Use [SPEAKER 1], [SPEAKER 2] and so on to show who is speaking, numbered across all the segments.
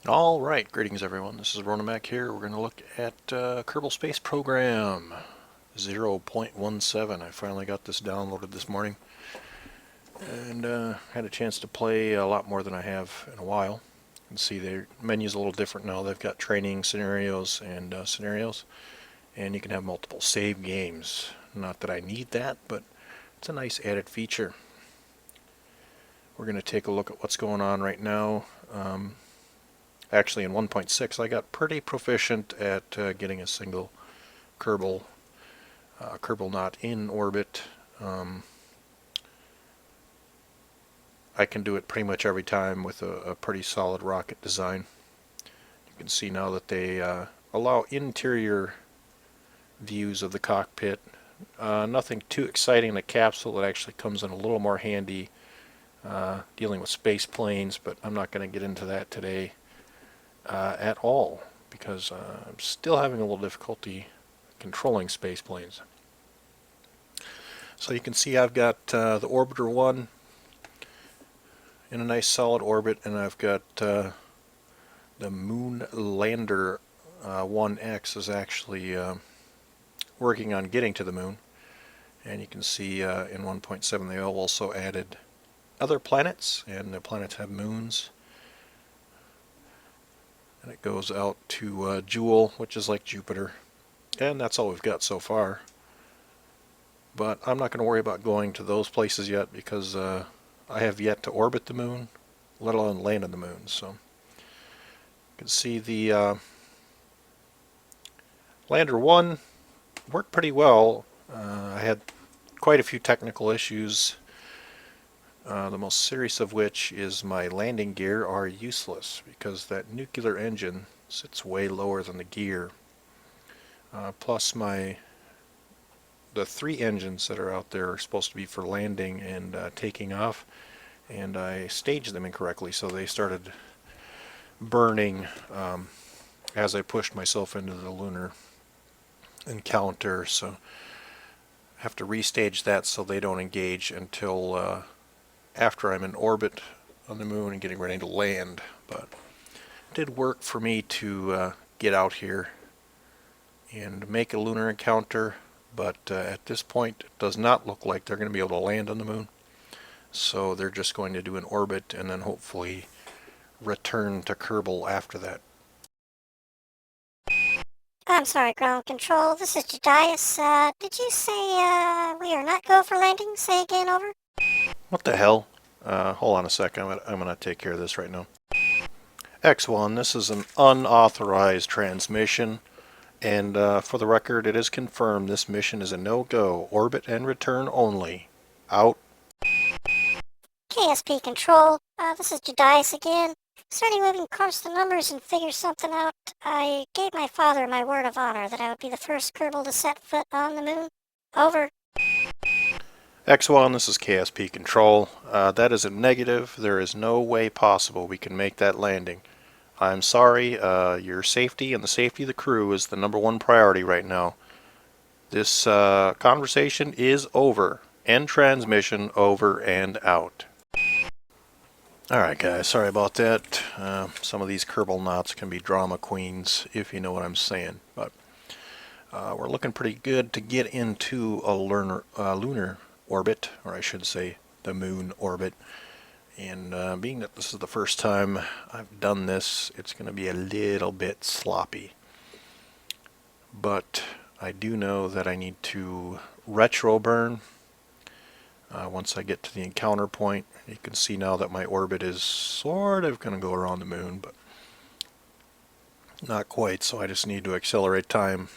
[SPEAKER 1] Alright, greetings everyone. This is Ronamak here. We're going to look at Kerbal Space Program 0.17. I finally got this downloaded this morning and had a chance to play a lot more than I have in a while. You can see their menu's a little different now. They've got training scenarios and and you can have multiple save games. Not that I need that, but it's a nice added feature. We're going to take a look at what's going on right now. Actually, in 1.6, I got pretty proficient at getting a single Kerbal knot in orbit. I can do it pretty much every time with a pretty solid rocket design. You can see now that they allow interior views of the cockpit. Nothing too exciting in the capsule. It actually comes in a little more handy dealing with space planes, but I'm not going to get into that today. At all, because I'm still having a little difficulty controlling space planes. So you can see I've got the Orbiter 1 in a nice solid orbit, and I've got the Moon Lander 1X is actually working on getting to the moon. And you can see in 1.7 they also added other planets, and the planets have moons. And it goes out to Jewel, which is like Jupiter. And that's all we've got so far. But I'm not going to worry about going to those places yet because I have yet to orbit the moon, let alone land on the moon. So you can see the Lander 1 worked pretty well. I had quite a few technical issues, the most serious of which is my landing gear are useless because that nuclear engine sits way lower than the gear. Plus the three engines that are out there are supposed to be for landing and taking off, and I staged them incorrectly, so they started burning as I pushed myself into the lunar encounter. So I have to restage that so they don't engage until after I'm in orbit on the moon and getting ready to land. But it did work for me to get out here and make a lunar encounter, but at this point it does not look like they're going to be able to land on the moon. So they're just going to do an orbit and then hopefully return to Kerbal after that.
[SPEAKER 2] I'm sorry, ground control. This is Jedias. Did you say we are not go for landing? Say again, over.
[SPEAKER 1] What the hell? Hold on a second. I'm gonna take care of this right now. X1, this is an unauthorized transmission, and for the record, it is confirmed this mission is a no-go. Orbit and return only. Out.
[SPEAKER 2] KSP control. This is Jedias again. Starting moving across the numbers and figure something out. I gave my father my word of honor that I would be the first Kerbal to set foot on the moon. Over.
[SPEAKER 1] X1, this is KSP control. That is a negative. There is no way possible we can make that landing. I'm sorry, your safety and the safety of the crew is the #1 priority right now. This conversation is over. End transmission, over and out. Alright guys, sorry about that. Some of these Kerbal knots can be drama queens, if you know what I'm saying. But we're looking pretty good to get into a lunar orbit, or I should say the moon orbit. And being that this is the first time I've done this, it's going to be a little bit sloppy. But I do know that I need to retro burn once I get to the encounter point. You can see now that my orbit is sort of going to go around the moon, but not quite, so I just need to accelerate time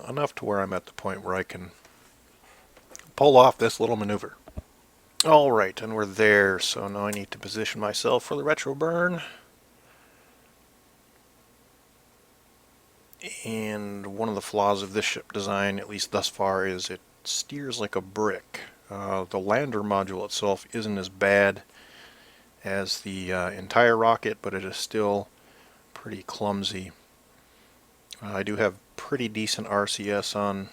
[SPEAKER 1] enough to where I'm at the point where I can pull off this little maneuver. Alright, and we're there, so now I need to position myself for the retro burn. And one of the flaws of this ship design, at least thus far, is it steers like a brick. The lander module itself isn't as bad as the entire rocket, but it is still pretty clumsy. I do have pretty decent RCS on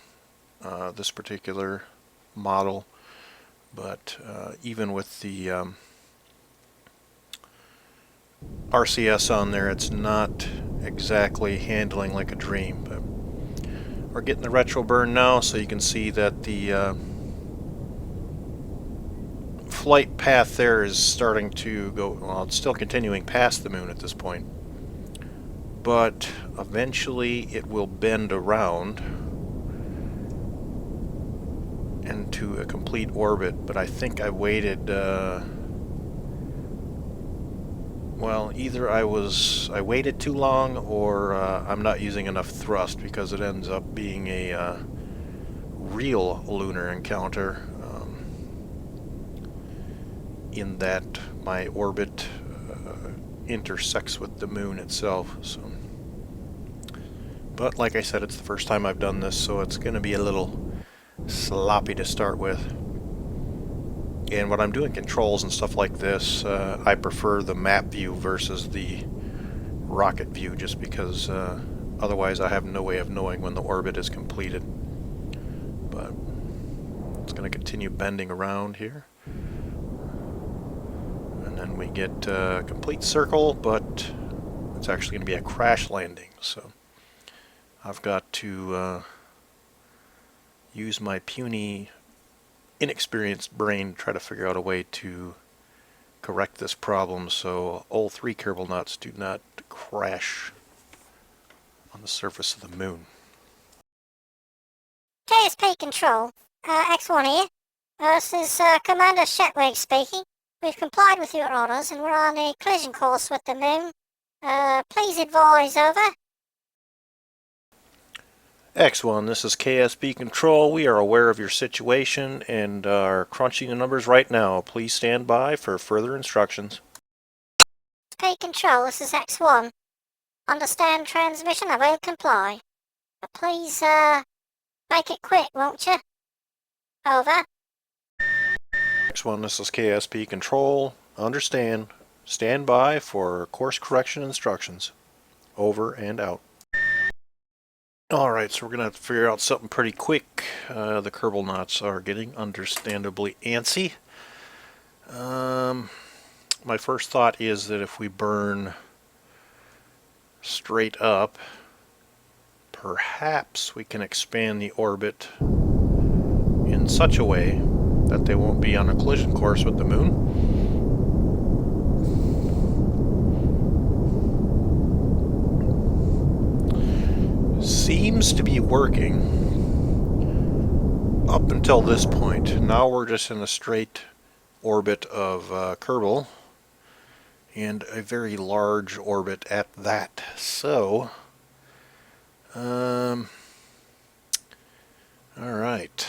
[SPEAKER 1] this particular model, but even with the RCS on there, it's not exactly handling like a dream. But we're getting the retro burn now, so you can see that the flight path there is starting to go, well, it's still continuing past the moon at this point. But eventually it will bend around into a complete orbit. But I think I waited, well, either I waited too long, or I'm not using enough thrust, because it ends up being a real lunar encounter, in that my orbit intersects with the moon itself. So, but like I said, it's the first time I've done this, so it's going to be a little sloppy to start with. And when I'm doing controls and stuff like this, I prefer the map view versus the rocket view, just because otherwise I have no way of knowing when the orbit is completed. But it's going to continue bending around here. And then we get a complete circle, but it's actually going to be a crash landing. So I've got to use my puny, inexperienced brain to try to figure out a way to correct this problem so all 3 Kerbal knots do not crash on the surface of the moon.
[SPEAKER 2] KSP Control, X1 here. This is Commander Shetwig speaking. We've complied with your orders and we're on a collision course with the moon. Please advise, over.
[SPEAKER 1] X1, this is KSP Control. We are aware of your situation and are crunching the numbers right now. Please stand by for further instructions.
[SPEAKER 2] KSP Control, this is X1. Understand transmission, I will comply. But please, make it quick, won't you? Over.
[SPEAKER 1] X1, this is KSP Control. Understand. Stand by for course correction instructions. Over and out. Alright, so we're going to have to figure out something pretty quick. The Kerbal knots are getting understandably antsy. My first thought is that if we burn straight up, perhaps we can expand the orbit in such a way that they won't be on a collision course with the moon. Seems to be working up until this point. Now we're just in a straight orbit of Kerbal, and a very large orbit at that. So, alright.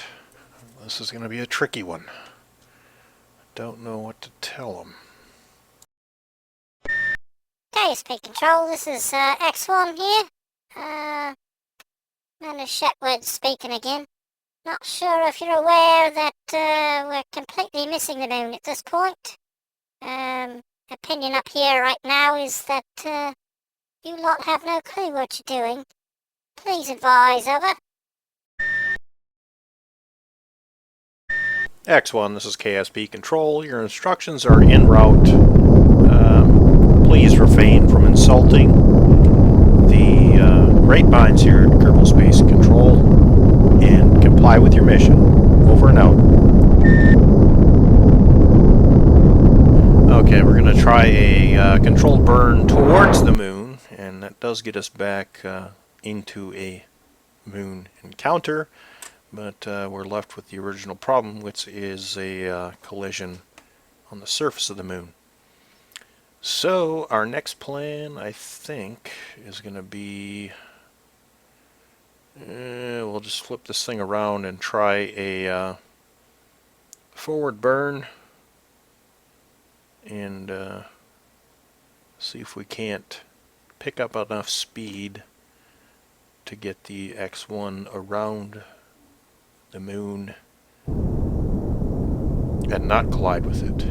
[SPEAKER 1] This is going to be a tricky one. Don't know what to tell them.
[SPEAKER 2] KSP Control, this is X1 here. Commander Shetwig speaking again. Not sure if you're aware that we're completely missing the moon at this point. Opinion up here right now is that you lot have no clue what you're doing. Please advise, over.
[SPEAKER 1] X1, this is KSP Control. Your instructions are en route. Please refrain from insulting the grapevines here at Kerbal Space Control and comply with your mission. Over and out. Okay, we're going to try a controlled burn towards the moon, and that does get us back into a moon encounter. But we're left with the original problem, which is a collision on the surface of the moon. So our next plan, I think, is going to be, we'll just flip this thing around and try a forward burn and see if we can't pick up enough speed to get the X1 around the moon and not collide with it.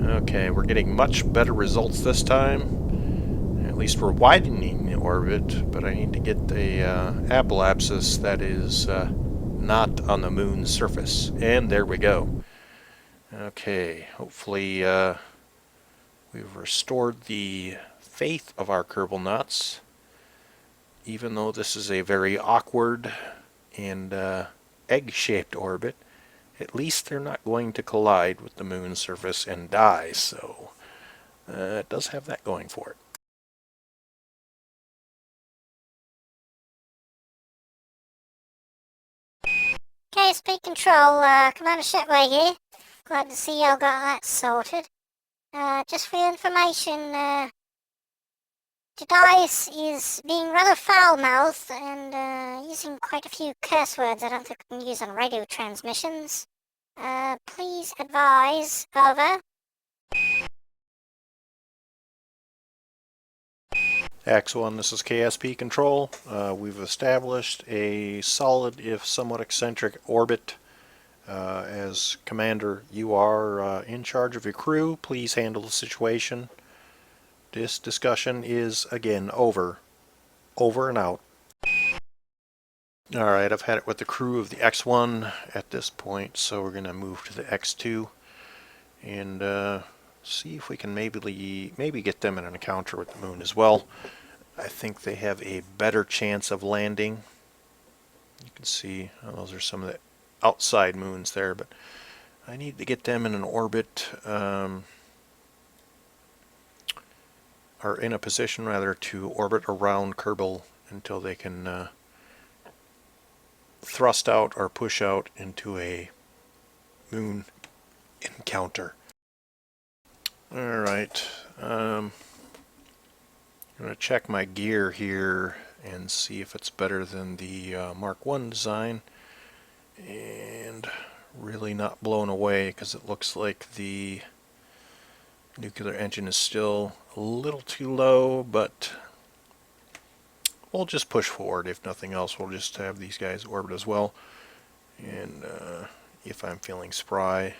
[SPEAKER 1] Okay, we're getting much better results this time. At least we're widening the orbit, but I need to get the apoapsis that is not on the moon's surface. And there we go. Okay, hopefully We've restored the faith of our Kerbal nuts, even though this is a very awkward and egg-shaped orbit. At least they're not going to collide with the moon's surface and die, so it does have that going for it.
[SPEAKER 2] KSP Control, Commander Shetway here. Glad to see y'all got that sorted. Just for your information, Jedice is being rather foul-mouthed and using quite a few curse words I don't think we can use on radio transmissions. Please advise. Over.
[SPEAKER 1] X1, this is KSP Control. We've established a solid, if somewhat eccentric, orbit. As Commander, you are in charge of your crew. Please handle the situation. This discussion is, again, over. Over and out. Alright, I've had it with the crew of the X1 at this point, so we're going to move to the X2 and see if we can maybe get them in an encounter with the moon as well. I think they have a better chance of landing. You can see those are some of the outside moons there, but I need to get them in an orbit, or in a position rather, to orbit around Kerbal until they can thrust out or push out into a moon encounter. Alright, I'm going to check my gear here and see if it's better than the Mark 1 design, and really not blown away because it looks like the nuclear engine is still a little too low, but we'll just push forward. If nothing else, we'll just have these guys orbit as well, and if I'm feeling spry,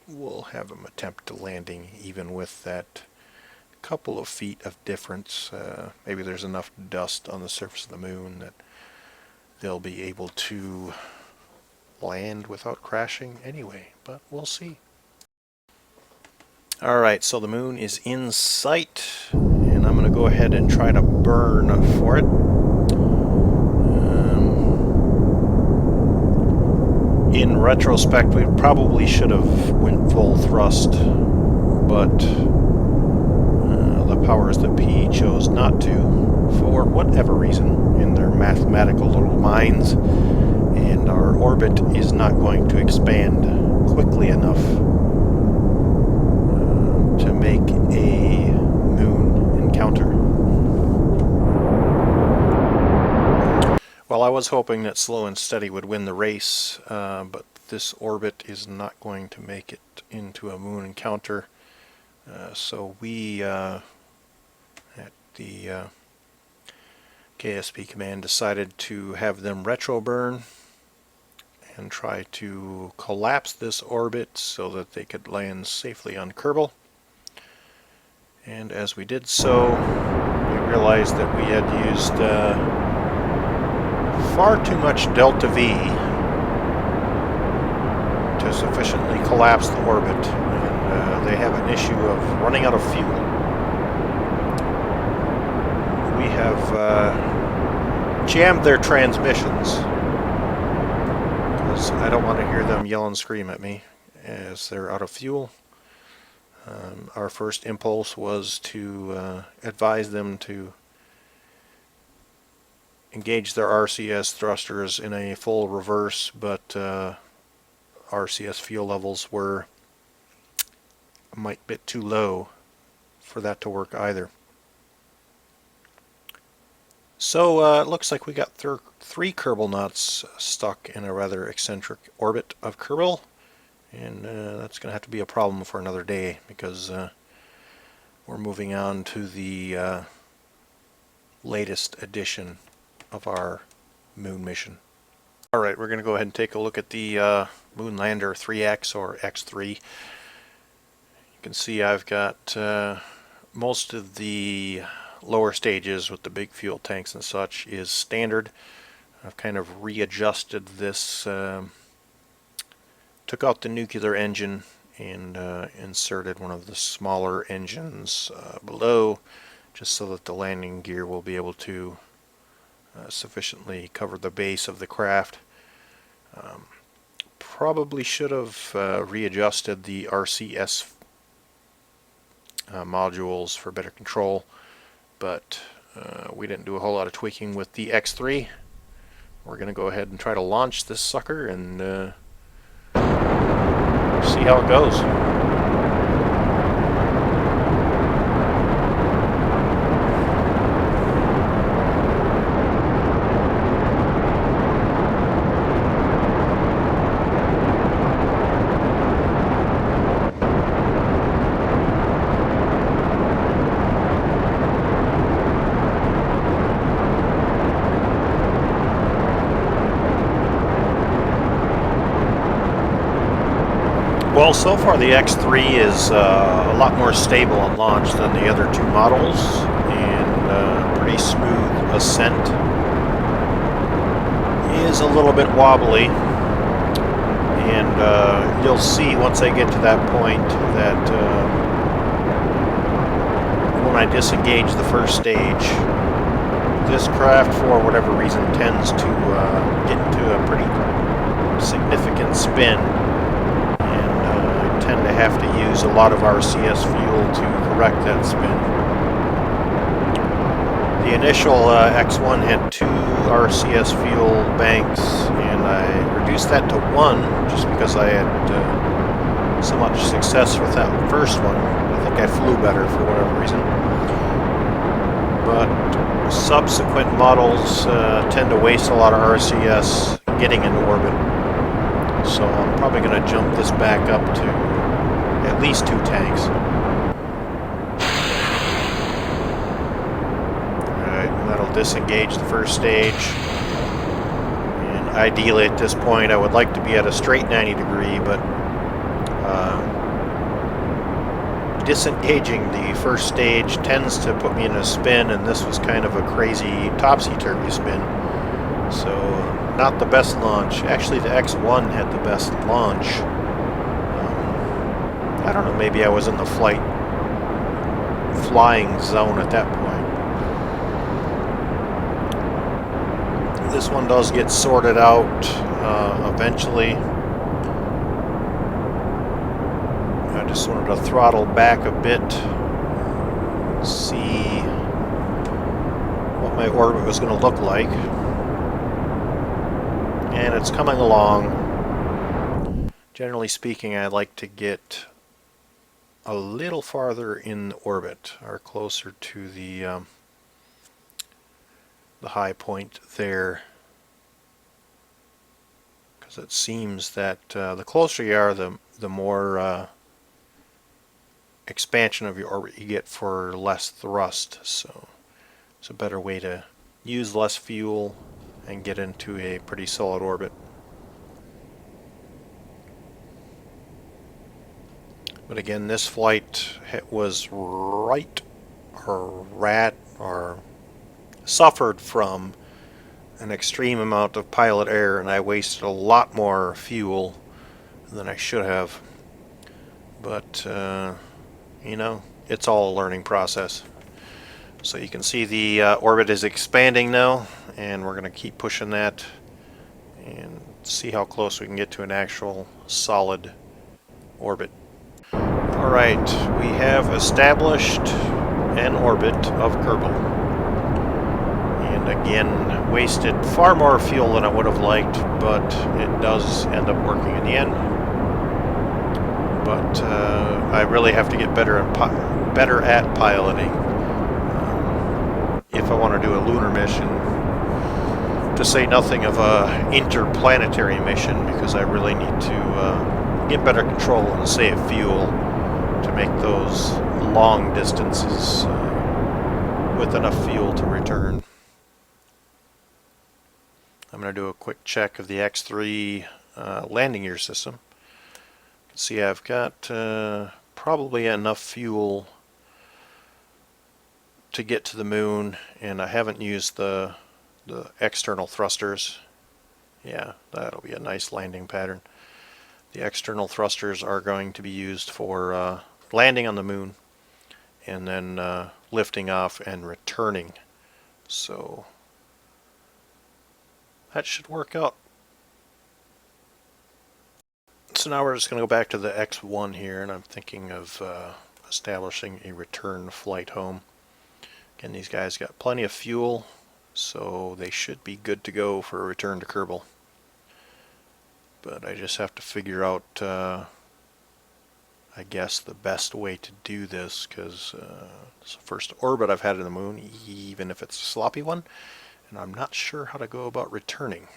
[SPEAKER 1] we'll have them attempt a landing even with that couple of feet of difference. Maybe there's enough dust on the surface of the moon that they'll be able to land without crashing anyway, but we'll see. Alright, so the moon is in sight, and I'm going to go ahead and try to burn for it. In retrospect, we probably should have went full thrust, but the powers that be chose not to, for whatever reason, in their mathematical little minds, and our orbit is not going to expand quickly enough to make a moon encounter. Well, I was hoping that Slow and Steady would win the race, but this orbit is not going to make it into a moon encounter. So we, at the KSP command, decided to have them retro burn and try to collapse this orbit so that they could land safely on Kerbal. And as we did so, we realized that we had used far too much delta V to sufficiently collapse the orbit, and they have an issue of running out of fuel. We have jammed their transmissions because I don't want to hear them yell and scream at me as they're out of fuel. Our first impulse was to advise them to engage their RCS thrusters in a full reverse, but RCS fuel levels were a bit too low for that to work either. So it looks like we got three Kerbal nuts stuck in a rather eccentric orbit of Kerbal, and that's going to have to be a problem for another day, because we're moving on to the latest edition of our moon mission. Alright, we're going to go ahead and take a look at the Moon Lander 3X or X3. You can see I've got most of the lower stages with the big fuel tanks and such is standard. I've kind of readjusted this, took out the nuclear engine and inserted one of the smaller engines below, just so that the landing gear will be able to sufficiently cover the base of the craft. Probably should have readjusted the RCS modules for better control, but we didn't do a whole lot of tweaking with the X3. We're going to go ahead and try to launch this sucker and see how it goes. Well, so far the X3 is a lot more stable on launch than the other two models, and pretty smooth ascent. Is a little bit wobbly, and you'll see once I get to that point that when I disengage the first stage, this craft, for whatever reason, tends to get into a pretty significant spin. Tend to have to use a lot of RCS fuel to correct that spin. The initial X1 had 2 RCS fuel banks, and I reduced that to 1 just because I had so much success with that first one. I think I flew better for whatever reason. But subsequent models tend to waste a lot of RCS getting into orbit. So I'm probably going to jump this back up to at least 2 tanks. Alright, and that'll disengage the first stage. And ideally at this point I would like to be at a straight 90 degree, but disengaging the first stage tends to put me in a spin, and this was kind of a crazy topsy-turvy spin. So not the best launch. Actually, the X1 had the best launch. I don't know, maybe I was in the flying zone at that point. This one does get sorted out eventually. I just wanted to throttle back a bit, see what my orbit was going to look like. And it's coming along. Generally speaking, I like to get a little farther in orbit, or closer to the high point there, because it seems that the closer you are, the more expansion of your orbit you get for less thrust. So it's a better way to use less fuel and get into a pretty solid orbit. But again, this flight was suffered from an extreme amount of pilot error, and I wasted a lot more fuel than I should have. But you know, it's all a learning process. So you can see the orbit is expanding now, and we're going to keep pushing that and see how close we can get to an actual solid orbit. Alright, we have established an orbit of Kerbal. And again, wasted far more fuel than I would have liked, but it does end up working in the end. But I really have to get better at piloting if I want to do a lunar mission, to say nothing of a interplanetary mission, because I really need to get better control and save fuel to make those long distances with enough fuel to return. I'm going to do a quick check of the X3 landing gear system. See, I've got probably enough fuel to get to the moon, and I haven't used the external thrusters. Yeah, that'll be a nice landing pattern. The external thrusters are going to be used for landing on the moon and then lifting off and returning. So that should work out. So now we're just going to go back to the X1 here, and I'm thinking of establishing a return flight home. Again, these guys got plenty of fuel, so they should be good to go for a return to Kerbal. But I just have to figure out, I guess, the best way to do this, because it's the first orbit I've had in the moon, even if it's a sloppy one, and I'm not sure how to go about returning.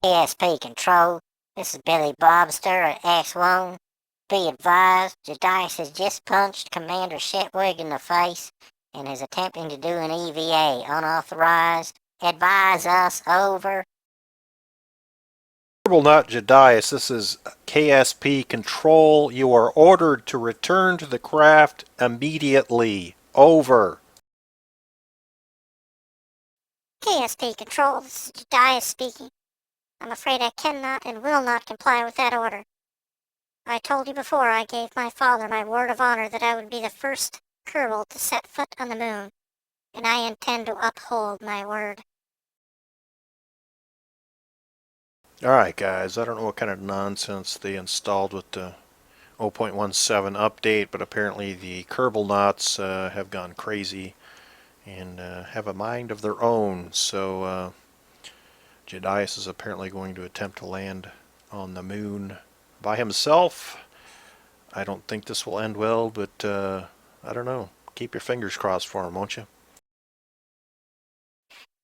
[SPEAKER 2] KSP Control, this is Billy Bobster at X1. Be advised, Jedias has just punched Commander Shetwig in the face and is attempting to do an EVA, unauthorized. Advise us, over.
[SPEAKER 1] Kerbal, not Jedias. This is KSP Control. You are ordered to return to the craft immediately. Over.
[SPEAKER 2] KSP Control, this is Jedias speaking. I'm afraid I cannot and will not comply with that order. I told you before I gave my father my word of honor that I would be the first Kerbal to set foot on the moon, and I intend to uphold my word.
[SPEAKER 1] Alright guys, I don't know what kind of nonsense they installed with the 0.17 update, but apparently the Kerbal knots have gone crazy and have a mind of their own. So Jedias is apparently going to attempt to land on the moon by himself. I don't think this will end well, but I don't know. Keep your fingers crossed for him, won't you?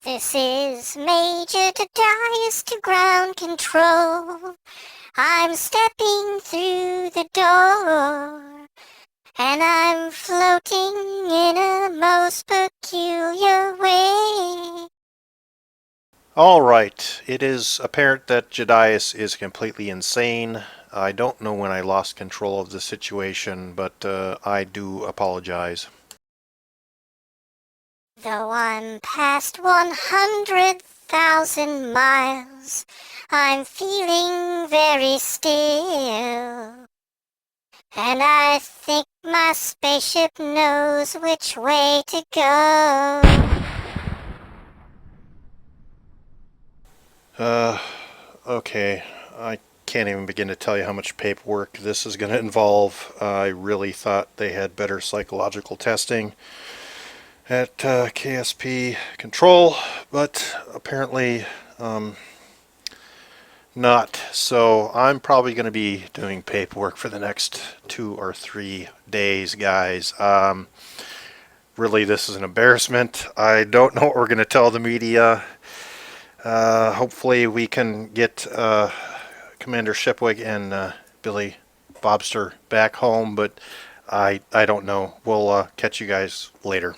[SPEAKER 2] This is Major Jedias to ground control. I'm stepping through the door, and I'm floating in a most peculiar way.
[SPEAKER 1] Alright, it is apparent that Jedias is completely insane. I don't know when I lost control of the situation, but I do apologize.
[SPEAKER 2] Though I'm past 100,000 miles, I'm feeling very still. And I think my spaceship knows which way to go.
[SPEAKER 1] Okay. I can't even begin to tell you how much paperwork this is going to involve. I really thought they had better psychological testing at KSP Control, but apparently not. So I'm probably going to be doing paperwork for the next 2 or 3 days, guys. Really, this is an embarrassment. I don't know what we're going to tell the media. Hopefully we can get Commander Shipwig and Billy Bobster back home, but I don't know. We'll catch you guys later.